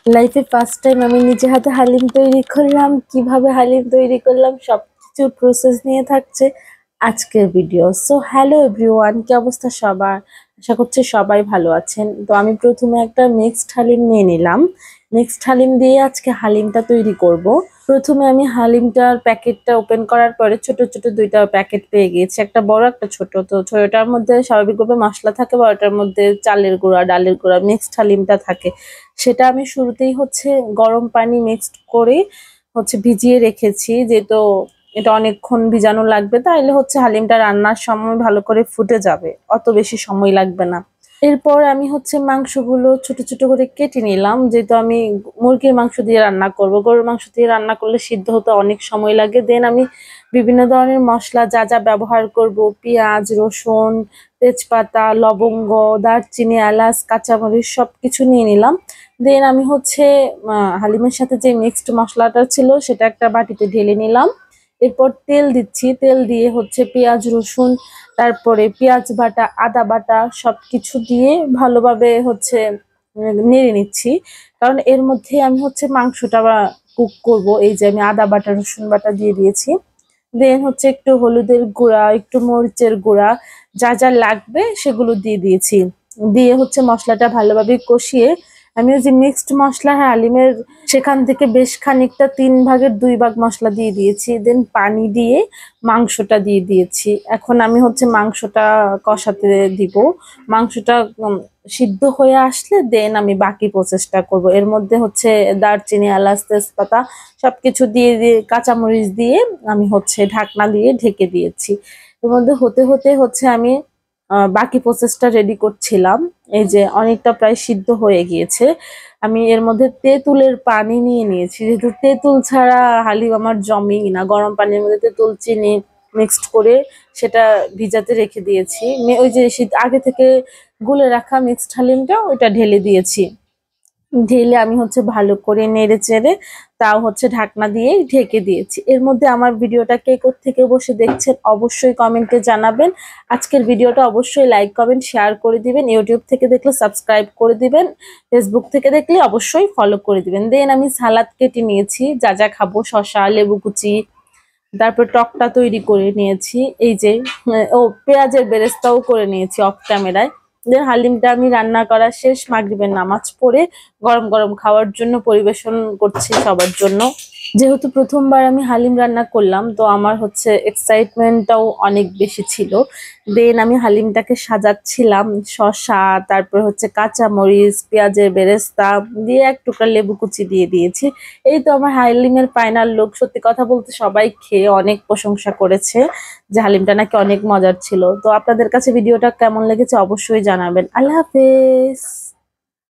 লাইফে first time আমি নিজে হাতে হালিম তৈরি করলাম। কিভাবে হালিম তৈরি করলাম সবকিছুর প্রসেস নিয়ে থাকছে আজকের ভিডিও। সো হ্যালো এভরিওয়ান, কি অবস্থা সবার? আশা করছি সবাই ভালো আছেন। তো আমি প্রথমে একটা মিক্সড হালিম নিয়ে নিলাম। মিক্সড হালিম দিয়ে আজকে হালিমটা তৈরি করব। প্রথমে আমি হালিমটার প্যাকেটটা ওপেন করার পরে ছোট ছোট দুইটা প্যাকেট পেয়ে গিয়েছি, একটা বড় একটা ছোট। তো ছোটটার মধ্যে স্বাভাবিকভাবে মশলা থাকে, বড়টার মধ্যে চালের গুঁড়া ডালের গুঁড়া মিক্সড হালিমটা থাকে। সেটা আমি শুরুতেই গরম পানি মিক্সড করে ভিজিয়ে রেখেছি, যেহেতু এটা অনেকক্ষণ ভিজানো লাগবে, তাইলে হালিমটা রান্নার সময় ভালো করে ফুটে যাবে, অত বেশি সময় লাগবে না। এরপর আমি মাংসগুলো ছোট ছোট করে কেটে নিলাম, যেহেতু আমি মুরগির মাংস দিয়ে রান্না করব। গরুর মাংস দিয়ে রান্না করলে সিদ্ধ হতে অনেক সময় লাগে। দেন আমি বিভিন্ন ধরনের মশলা যা যা ব্যবহার করব, পেঁয়াজ, রসুন, তেজপাতা, লবঙ্গ, দারচিনি, এলাচ, কাঁচামরিচ সবকিছু নিয়ে নিলাম। দেন আমি হালিমের সাথে যে মিক্সড মশলাটা ছিল সেটা একটা বাটিতে ঢেলে নিলাম। এরপর তেল দিচ্ছি, তেল দিয়ে পেঁয়াজ, রসুন, তারপরে পেঁয়াজ বাটা, আদা বাটা সবকিছু দিয়ে ভালোভাবে নেড়ে নিচ্ছি। কারণ এর মধ্যে আমি মাংসটা কুক করব। এই যে আমি আদা বাটা, রসুন বাটা দিয়ে দিয়েছি। দেন একটু হলুদের গুঁড়া, একটু মরিচের গুঁড়া, যা যা লাগবে সেগুলো দিয়ে দিয়েছি। দিয়ে মশলাটা ভালোভাবে কষিয়ে আমি ওই যে মিক্সড মশলা, হ্যাঁ, হালিমের সেখান থেকে বেশ খানিকটা 3/2 ভাগ মশলা দিয়ে দিয়েছি। দেন পানি দিয়ে মাংসটা দিয়ে দিয়েছি। এখন আমি মাংসটা কষাতে দিব। মাংসটা সিদ্ধ হয়ে আসলে দেন আমি বাকি প্রসেসটা করব। এর মধ্যে দারচিনি, এলাচ, তেজপাতা সবকিছু দিয়ে দিয়ে কাঁচামরিচ দিয়ে আমি ঢাকনা দিয়ে ঢেকে দিয়েছি। এর মধ্যে হতে হতে আমি বাকি প্রসেসটা রেডি করছিলাম। এই যে অনেকটা প্রায় সিদ্ধ হয়ে গিয়েছে। আমি এর মধ্যে তেঁতুলের পানি নিয়ে নিয়েছি, যেহেতু তেঁতুল ছাড়া হালিম আমার জমেই না। গরম পানির মধ্যে তেঁতুল চিনি মিক্সড করে সেটা ভিজাতে রেখে দিয়েছি। ওই যে আগে থেকে গুলে রাখা মিক্সড হালিমটা ওইটা ঢেলে দিয়েছি। ঢেলে আমি ভালো করে নেড়ে চেড়ে তাও ঢাকনা দিয়ে ঢেকে দিয়েছি। এর মধ্যে আমার ভিডিওটা কে কোত্থেকে বসে দেখছেন অবশ্যই কমেন্টে জানাবেন। আজকের ভিডিওটা অবশ্যই লাইক কমেন্ট শেয়ার করে দিবেন। ইউটিউব থেকে দেখলে সাবস্ক্রাইব করে দিবেন, ফেসবুক থেকে দেখলে অবশ্যই ফলো করে দিবেন। দেন আমি সালাদ কেটে নিয়েছি, যা যা খাবো, শসা, লেবু কুচি, তারপর টকটা তৈরি করে নিয়েছি। এই যে পেঁয়াজের বেরেস্তাও করে নিয়েছি অফ ক্যামেরায়। দেন হালিমটা আমি রান্না করা শেষ, মাগরিবের নামাজ পড়ে গরম গরম খাওয়ার জন্য পরিবেশন করছি সবার জন্য। যেহেতু প্রথমবার আমি হালিম রান্না করলাম, তো আমার এক্সাইটমেন্টটাও অনেক বেশি ছিল। দেন আমি হালিমটাকে সাজাচ্ছিলাম, শসা, তারপর কাঁচা মরিচ, পেঁয়াজের বেরেস্তা দিয়ে এক টুকরা লেবু কুচি দিয়ে দিয়েছি। এই তো আমার হালিমের ফাইনাল লুক। সত্যি কথা বলতে সবাই খেয়ে অনেক প্রশংসা করেছে যে হালিমটা নাকি অনেক মজার ছিল। তো আপনাদের কাছে ভিডিওটা কেমন লেগেছে অবশ্যই জানাবেন। আল্লাহ হাফেজ।